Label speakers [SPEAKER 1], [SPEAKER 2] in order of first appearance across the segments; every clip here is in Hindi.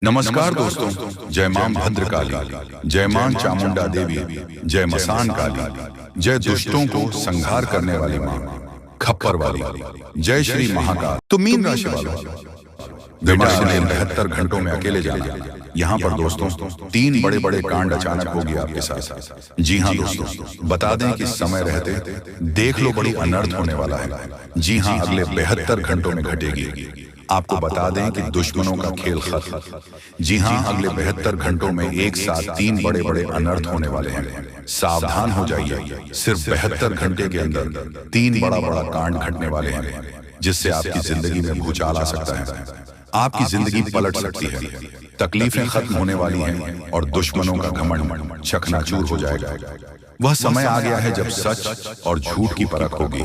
[SPEAKER 1] नमस्कार दोस्तों। जय मां भद्रकाली, जय मां चामुंडा देवी, जय मसान काली, जय दुष्टों को संहार करने वाली मां खप्पर वाली, जय श्री महाकाल। तो मीन राशि वालों, बेटा ने 72 घंटों में अकेले जाना। यहाँ पर दोस्तों 3 बड़े बड़े कांड अचानक हो गया आपके साथ। जी हाँ दोस्तों, बता दें कि समय रहते देख लो बड़ी अनर्थ होने वाला है। जी हाँ, अगले 72 घंटों में घटेगी। आपको बता दें कि दुश्मनों का खेल खत्म। जी हाँ, अगले 72 घंटों में एक साथ 3 बड़े बड़े अनर्थ होने वाले हैं। सावधान हो जाइए। सिर्फ 72 घंटे के अंदर 3 बड़ा बड़ा कांड घटने वाले हैं, जिससे आपकी जिंदगी में भूचाल आ सकता है। आपकी जिंदगी पलट सकती है, तकलीफें खत्म होने वाली हैं और दुश्मनों का घमंड चकनाचूर हो जाएगा। वह समय आ गया है जब सच और झूठ की परख होगी,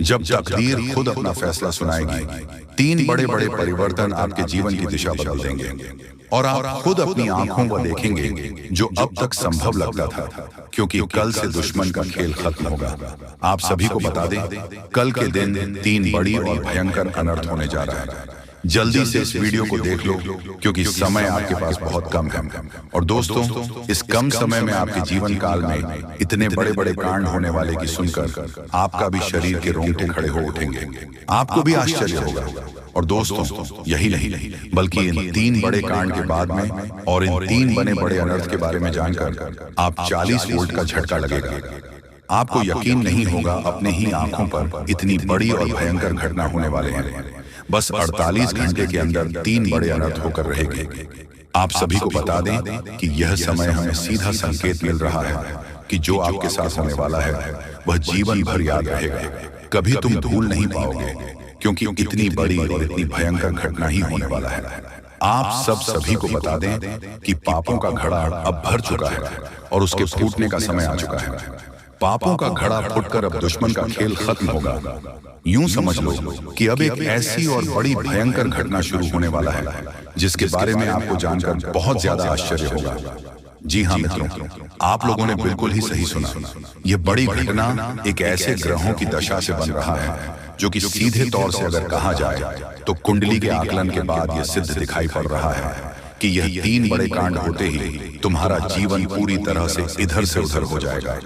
[SPEAKER 1] जब तकदीर खुद अपना फैसला सुनाएगी। 3 बड़े बड़े परिवर्तन आपके जीवन की दिशा बदल देंगे और आप खुद अपनी आंखों को देखेंगे जो अब तक संभव लगता था, क्योंकि कल से दुश्मन का खेल खत्म होगा। आप सभी को बता दें, कल के दिन 3 बड़ी और भयंकर अनर्थ होने जा रहा है। जल्दी से इस वीडियो को देख लो, क्योंकि समय आपके पास बहुत कम है। और दोस्तों, इस कम समय में आपके जीवन काल में इतने बड़े बड़े कांड होने वाले की सुनकर आपका भी शरीर के रोंगटे खड़े हो उठेंगे। आपको भी आश्चर्य होगा। और दोस्तों, यही नहीं बल्कि इन 3 बड़े कांड के बाद में और इन 3 बने बड़े अनर्थ के बारे में जानकर आप 40 वोल्ट का झटका लगेगा। आपको यकीन नहीं होगा, अपने ही आंखों पर इतनी बड़ी और भयंकर घटना होने वाले हैं। बस 48 घंटे के अंदर 3 बड़े अनर्थ होकर रहेंगे। आप सभी को बता दें कि यह समय हमें सीधा संकेत मिल रहा है कि जो आपके साथ होने वाला है वह जीवन भर याद रहेगा। कभी तुम भूल नहीं पाओगे, क्योंकि इतनी बड़ी और इतनी भयंकर घटना ही होने वाला है। आप सभी को बता दें कि पापों का घड़ा अब भर चुका है और उसके फूटने का समय आ चुका है। पापों का घड़ा फूटकर अब दुश्मन का खेल खत्म होगा। यूं समझ लो कि अब एक ऐसी और बड़ी भयंकर घटना शुरू होने वाला है, जिसके बारे में आपको जानकर बहुत ज्यादा आश्चर्य होगा। जी हाँ मित्रों, आप लोगों ने बिल्कुल ही सही सुना। यह बड़ी घटना एक ऐसे ग्रहों की दशा से बन रहा है, जो कि सीधे तौर से अगर कहा जाए तो कुंडली के आकलन के बाद यह सिद्ध दिखाई पड़ रहा है कि यह 3 बड़े कांड होते ही तुम्हारा जीवन पूरी तरह से इधर से उधर हो जाएगा।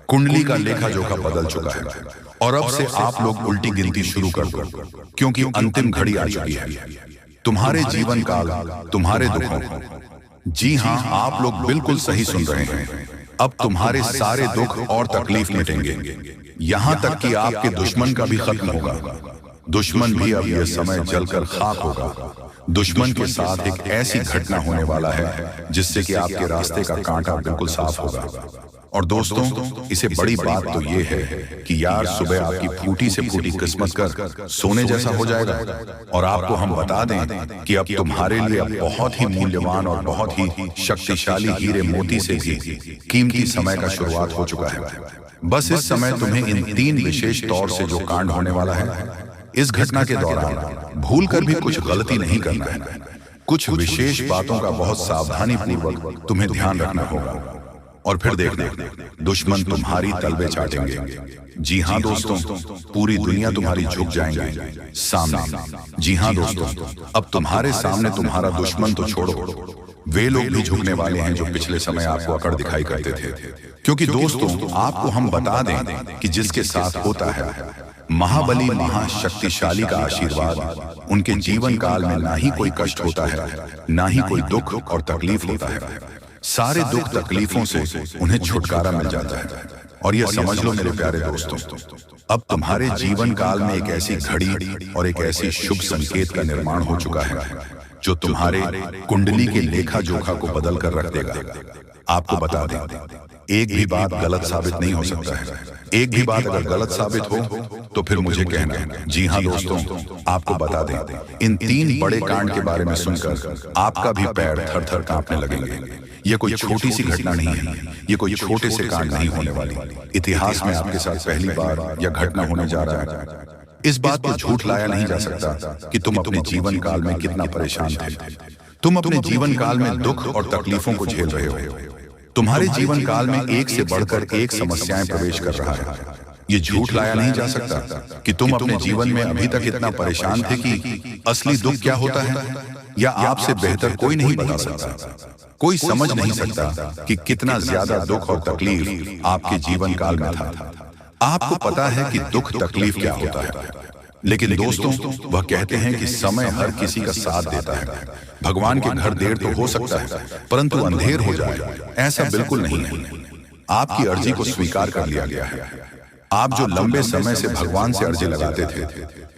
[SPEAKER 1] कुंडली का लेखा जोखा बदल चुका है और अब से आप लोग उल्टी गिनती शुरू कर दो, क्योंकि अंतिम घड़ी आ चुकी है। तुम्हारे जीवन काल, तुम्हारे दुखों, जी हाँ, आप लोग बिल्कुल सही सुन रहे हैं। अब तुम्हारे सारे दुख और तकलीफ मिटेंगे, यहाँ तक कि आपके दुश्मन का भी खत्म होगा। दुश्मन भी अब यह समय जलकर खाक होगा। दुश्मन के साथ एक ऐसी घटना होने वाला है जिससे कि आपके रास्ते का कांटा बिल्कुल साफ होगा। और दोस्तों, इसे बड़ी बात तो ये है कि यार सुबह आपकी फूटी से फूटी किस्मत कर सोने जैसा हो जाएगा। और आपको हम बता दें कि अब तुम्हारे लिए बहुत ही मूल्यवान और बहुत ही शक्तिशाली हीरे मोती से भी कीमती समय का शुरुआत हो चुका है। बस इस समय तुम्हें इन 3 विशेष तौर से जो कांड होने वाला है, इस घटना के दौरान भूल कर भी कुछ गलती नहीं करना है। कुछ विशेष बातों का बहुत सावधानी पूर्वक तुम्हें ध्यान रखना होगा, और फिर देखना दुश्मन तुम्हारी तलवे चाटेंगे। जी हाँ दोस्तों, पूरी दुनिया तुम्हारी झुक जाएंगे सामने। जी हाँ दोस्तों, अब तुम्हारे सामने तुम्हारा दुश्मन तो छोड़ो, वे लोग भी झुकने वाले हैं जो पिछले समय आपको अकड़ दिखाई करते थे। क्योंकि दोस्तों, आपको हम बता दें कि जिसके साथ होता है महाबली महाशक्तिशाली का आशीर्वाद, उनके जीवन काल में ना ही कोई कष्ट होता है, ना ही कोई दुख और तकलीफ होता है। सारे दुख तकलीफों से उन्हें छुटकारा मिल जाता है। और यह समझ लो मेरे प्यारे दोस्तों, अब तुम्हारे जीवन काल में एक ऐसी घड़ी और एक ऐसी शुभ संकेत का निर्माण हो चुका है जो तुम्हारे कुंडली के लेखा जोखा को बदल कर रख देगा। आपको बता दें, एक भी बात गलत साबित नहीं हो सकता है। एक भी बात अगर गलत साबित हो तो फिर मुझे कहना। जी हाँ दोस्तों, आपको बता दें, इन 3 बड़े कांड के बारे में सुनकर आपका भी पैर थर थर कांपने लगेंगे। ये कोई छोटी सी घटना नहीं है, ये कोई छोटे से कांड नहीं होने वाली। इतिहास में आपके साथ पहली बार यह घटना होने जा रहा है। इस बात को झूठ लाया नहीं जा सकता कि तुम अपने जीवन काल में कितना परेशान थे। तुम अपने जीवन काल में दुख और तकलीफों को झेल रहे हो। तुम्हारे जीवन काल में एक से बढ़कर एक समस्याएं प्रवेश कर रहा है। ये झूठ लाया नहीं जा सकता कि तुम अपने जीवन में अभी तक इतना परेशान थे कि असली दुख क्या होता है। या आपसे बेहतर कोई नहीं बता सकता। कोई समझ नहीं सकता कि कितना ज्यादा दुख और तकलीफ आपके जीवन काल में था। आपको पता है कि दुख तकलीफ क्या होता है, लेकिन दोस्तों वह कहते हैं कि समय हर किसी का साथ देता है। भगवान के घर देर तो हो सकता है, परंतु अंधेर हो जाए ऐसा बिल्कुल नहीं है। आपकी अर्जी को स्वीकार कर लिया गया है। आप जो लंबे समय से भगवान से अर्जी लगाते थे,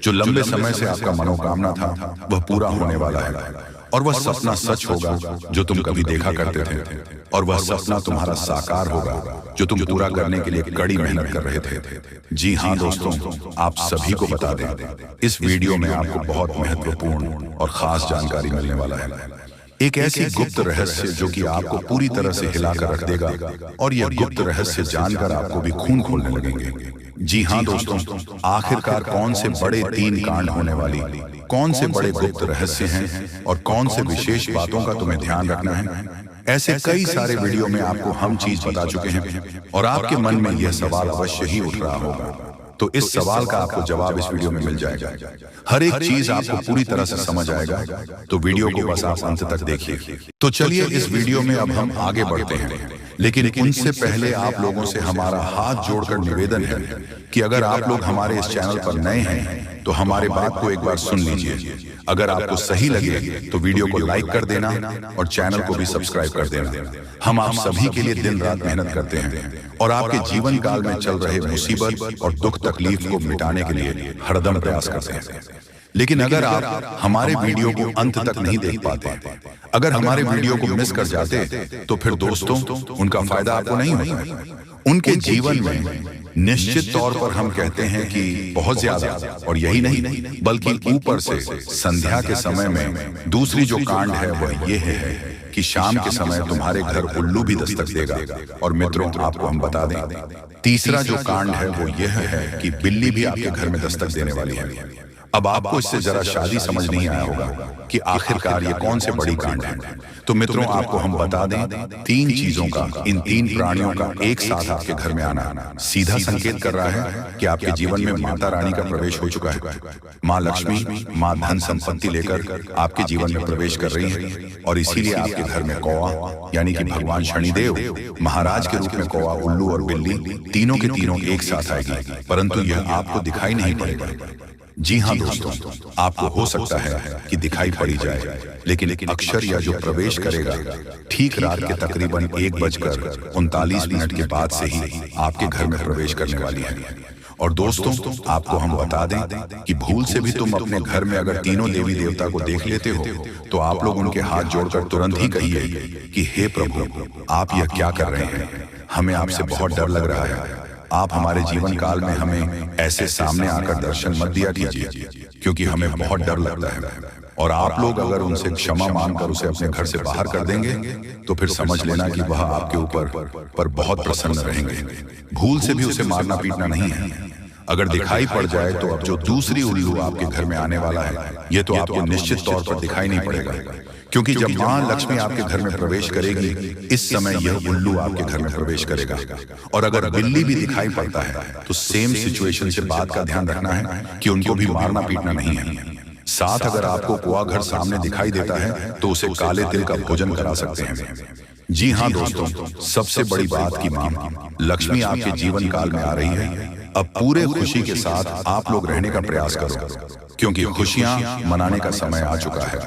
[SPEAKER 1] जो लंबे समय से आपका मनोकामना था, वह पूरा होने वाला है। और वह सपना सच होगा जो तुम कभी देखा करते थे, और वह सपना तुम्हारा साकार होगा जो तुम पूरा करने के लिए कड़ी मेहनत कर रहे थे। जी हाँ दोस्तों, आप सभी को बता दें, इस वीडियो में आपको बहुत महत्वपूर्ण और खास जानकारी मिलने वाला है। एक ऐसी गुप्त रहस्य जो कि आपको पूरी तरह से हिलाकर रख देगा, और यह गुप्त रहस्य जानकर आपको भी खून खोलने लगेंगे। जी हाँ दोस्तों, आखिरकार कौन से बड़े 3 कांड होने वाली, कौन से बड़े गुप्त रहस्य हैं और कौन से विशेष बातों का तुम्हें ध्यान रखना है, ऐसे कई सारे वीडियो में आपको हम चीज बता चुके हैं। और आपके मन में यह सवाल अवश्य ही उठ रहा होगा, तो इस सवाल का आपको जवाब इस वीडियो में मिल जाएगा। हर एक चीज आपको पूरी तरह से समझ आएगा, तो वीडियो को बस आप अंत तक देखिए। तो चलिए इस वीडियो में अब हम आगे बढ़ते हैं, लेकिन उनसे पहले आप लोगों से हमारा हाथ जोड़कर निवेदन है कि अगर आप लोग हमारे इस चैनल पर नए हैं तो हमारे बात को एक बार सुन लीजिए। अगर आपको सही लगे तो वीडियो को लाइक कर देना और चैनल को भी सब्सक्राइब कर देना। हम आप सभी के लिए दिन रात मेहनत करते हैं और आपके जीवन काल में चल रहे मुसीबत और दुख तकलीफ को मिटाने के लिए हरदम प्रयास करते हैं। लेकिन अगर आप हमारे वीडियो को अंत तक नहीं देख पाते, अगर हमारे वीडियो को मिस कर जाते, तो फिर दोस्तों उनका फायदा आपको नहीं होगा। उनके जीवन में निश्चित तौर पर हम कहते हैं कि बहुत ज्यादा, और यही नहीं बल्कि ऊपर से संध्या के समय में दूसरी जो कांड है वह यह है कि शाम के समय तुम्हारे घर उल्लू भी दस्तक देगा। और मित्रों आपको हम बता दें, तीसरा जो कांड है वो यह है कि बिल्ली भी आपके घर में दस्तक देने वाली है। अब आपको इससे जरा शादी समझ नहीं आया होगा कि आखिरकार ये कौन से बड़ी कांड है। तो मित्रों आपको हम बता दें, 3 चीजों का, इन 3 प्राणियों का एक साथ आपके घर में आना सीधा संकेत कर रहा है कि आपके जीवन में माता रानी का प्रवेश हो चुका है। माँ लक्ष्मी, माँ धन संपत्ति लेकर आपके जीवन में प्रवेश कर रही है, और इसीलिए आपके घर में कौवा यानी कि भगवान शनिदेव महाराज के रूप में कौवा, उल्लू और बिल्ली तीनों के तीनों एक साथ आएगी, परंतु यह आपको दिखाई नहीं पड़ेगा। जी हाँ दोस्तों, आपको हो सकता है कि दिखाई पड़ी जाए, लेकिन अक्षर या जो प्रवेश करेगा ठीक रात के तकरीबन 1:39 के बाद से ही आपके घर में प्रवेश करने वाली है। और दोस्तों आपको हम बता दें कि भूल से भी तुम अपने घर में अगर तीनों देवी देवता को देख लेते हो, तो आप लोग उनके हाथ जोड़कर तुरंत ही कहिए कि हे प्रभु, आप यह क्या कर रहे हैं, हमें आपसे बहुत डर लग रहा है। आप हमारे जीवन काल में हमें ऐसे सामने आकर दर्शन मत दिया कीजिए, क्योंकि हमें बहुत डर लगता है। और आप लोग अगर उनसे क्षमा मांगकर उसे अपने घर से बाहर कर देंगे, तो फिर समझ लेना कि वह आपके ऊपर बहुत प्रसन्न रहेंगे। भूल से भी उसे मारना पीटना नहीं है। अगर दिखाई पड़ जाए तो अब जो दूसरी उल्लू आपके घर में आने वाला है, ये तो आपको निश्चित तौर पर दिखाई नहीं पड़ेगा, क्योंकि जब माँ लक्ष्मी आपके घर में प्रवेश करेगी, इस समय यह उल्लू आपके घर में प्रवेश करेगा। और अगर बिल्ली भी दिखाई पड़ता है तो सेम सिचुएशन से बात का ध्यान रखना है कि उनको भी मारना पीटना नहीं है। साथ अगर आपको कुआ घर सामने दिखाई देता है तो उसे काले तिल का भोजन करा सकते हैं। जी हाँ दोस्तों, सबसे बड़ी बात की माँ लक्ष्मी आपके जीवन काल में आ रही है। अब पूरे खुशी के साथ आप लोग रहने का प्रयास करो, क्योंकि खुशियां मनाने का समय आ चुका है।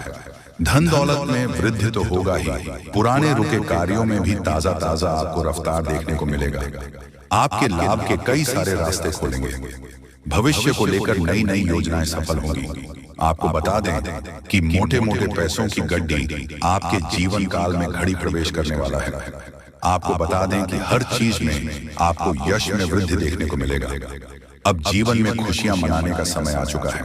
[SPEAKER 1] धन दौलत में वृद्धि तो होगा ही, पुराने रुके कार्यों में भी ताजा ताजा आपको रफ्तार देखने को मिलेगा। आपके लाभ के कई सारे रास्ते खोलेंगे। भविष्य को लेकर नई नई योजनाएं सफल होंगी। आपको बता दें कि मोटे मोटे पैसों की गड्डी आपके जीवन काल में घड़ी प्रवेश करने वाला है। आपको बता दें कि हर चीज में आपको यश में वृद्धि देखने को मिलेगा। अब जीवन में खुशियां मनाने का समय आ चुका है।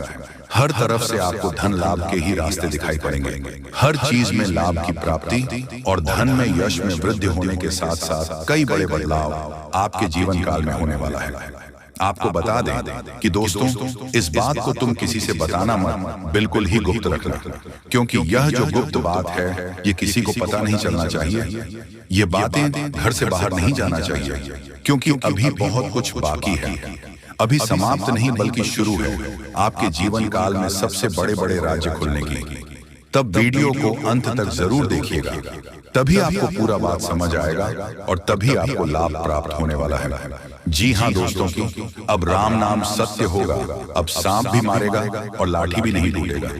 [SPEAKER 1] हर तरफ से आपको धन लाभ के ही रास्ते दिखाई पड़ेंगे। हर चीज में लाभ की प्राप्ति और धन में यश में वृद्धि होने के साथ साथ कई बड़े बदलाव आपके जीवन काल में होने वाला है। आपको बता दें कि दोस्तों, इस बात को तुम किसी से बताना मत, बिल्कुल ही गुप्त रखना, क्योंकि यह जो गुप्त बात है ये किसी को पता नहीं चलना चाहिए। ये बातें घर से बाहर नहीं जाना चाहिए, क्योंकि अभी बहुत कुछ बाकी है। अभी समाप्त नहीं बल्कि शुरू है आपके जीवन काल में सबसे बड़े बड़े राज्य खुलने की। तब वीडियो को अंत तक जरूर देखिएगा, तभी आपको पूरा बात समझ आएगा और तभी आपको लाभ प्राप्त होने वाला है। जी हाँ दोस्तों की, अब राम नाम सत्य होगा, अब सांप भी मारेगा और लाठी भी नहीं टूटेगा।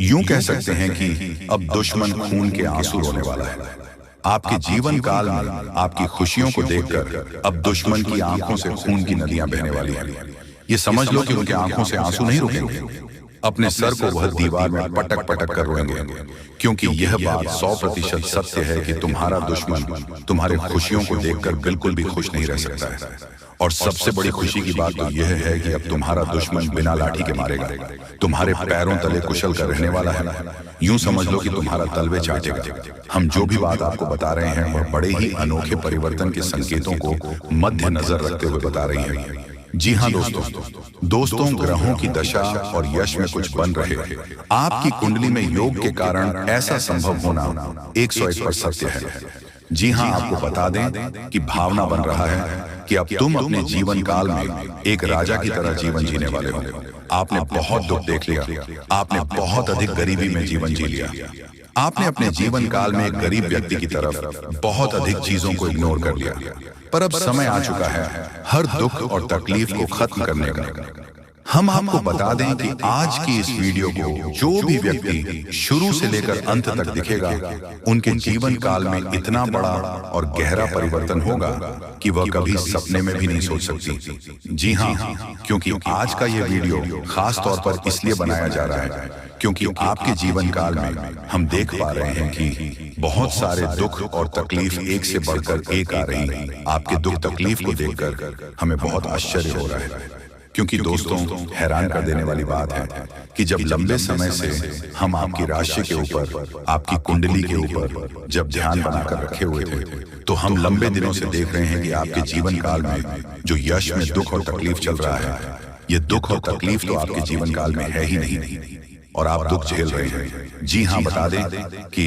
[SPEAKER 1] यूं कह सकते हैं कि अब दुश्मन खून के आंसू रोने वाला है। आपके जीवन काल में आपकी खुशियों को देखकर अब दुश्मन की आंखों से खून की नदियां बहने वाली हैं। ये समझ लो कि उनके आंखों से आंसू नहीं रुकेंगे। अपने सर को वह दीवार में पटक पटक कर रोएंगे, क्योंकि यह बात 100% सत्य है कि तुम्हारा दुश्मन तुम्हारे खुशियों को देखकर बिल्कुल भी खुश नहीं रह सकता है। और सबसे बड़ी खुशी की बात तो यह है कि अब तुम्हारा दुश्मन बिना लाठी के मारेगा, तुम्हारे पैरों तले कुशल कर रहने वाला है। यूं समझ लो कि तुम्हारा तलवे चाटेगा। हम जो भी बात आपको बता रहे हैं वह बड़े ही अनोखे परिवर्तन के संकेतों को मद्देनजर रखते हुए बता रही है। जी हाँ दोस्तों, ग्रहों की दशा और यश में कुछ बन रहे हैं। आपकी कुंडली में योग के कारण ऐसा संभव होना 101% सत्य है। जी हाँ, आपको बता दें कि भावना बन रहा है कि अब तुम अपने जीवन काल में एक राजा की तरह जीवन जीने वाले हो। आपने बहुत दुख देख लिया, आपने बहुत अधिक गरीबी में जीवन जी लिया, आपने अपने जीवन काल में एक गरीब व्यक्ति की तरफ बहुत अधिक चीजों को इग्नोर कर लिया। पर अब समय आ चुका है हर दुख और तकलीफ को खत्म करने का। हम आपको बता दें कि आज की इस वीडियो को जो भी व्यक्ति शुरू से लेकर अंत तक दिखेगा, उनके जीवन काल में इतना बड़ा और गहरा परिवर्तन होगा कि वह कभी सपने में भी नहीं सोच सकती। जी हाँ, क्योंकि आज का ये वीडियो खास तौर पर इसलिए बनाया जा रहा है क्योंकि आपके जीवन काल में हम देख पा रहे हैं कि बहुत सारे दुख और तकलीफ एक से बढ़कर एक आ रही हैं। आपके दुख तकलीफ को देखकर हमें बहुत आश्चर्य हो रहा है, क्योंकि दोस्तों हैरान कर देने वाली बात है कि जब लंबे समय से हम आपकी राशि के ऊपर, आपकी कुंडली के ऊपर जब ध्यान बनाकर रखे हुए थे, तो हम लंबे दिनों से देख रहे हैं कि आपके जीवन काल में जो यश में दुख और तकलीफ चल रहा है, ये दुख और तकलीफ तो आपके जीवन काल में है ही नहीं और आप दुख झेल रहे हैं। जी हाँ, बता दें कि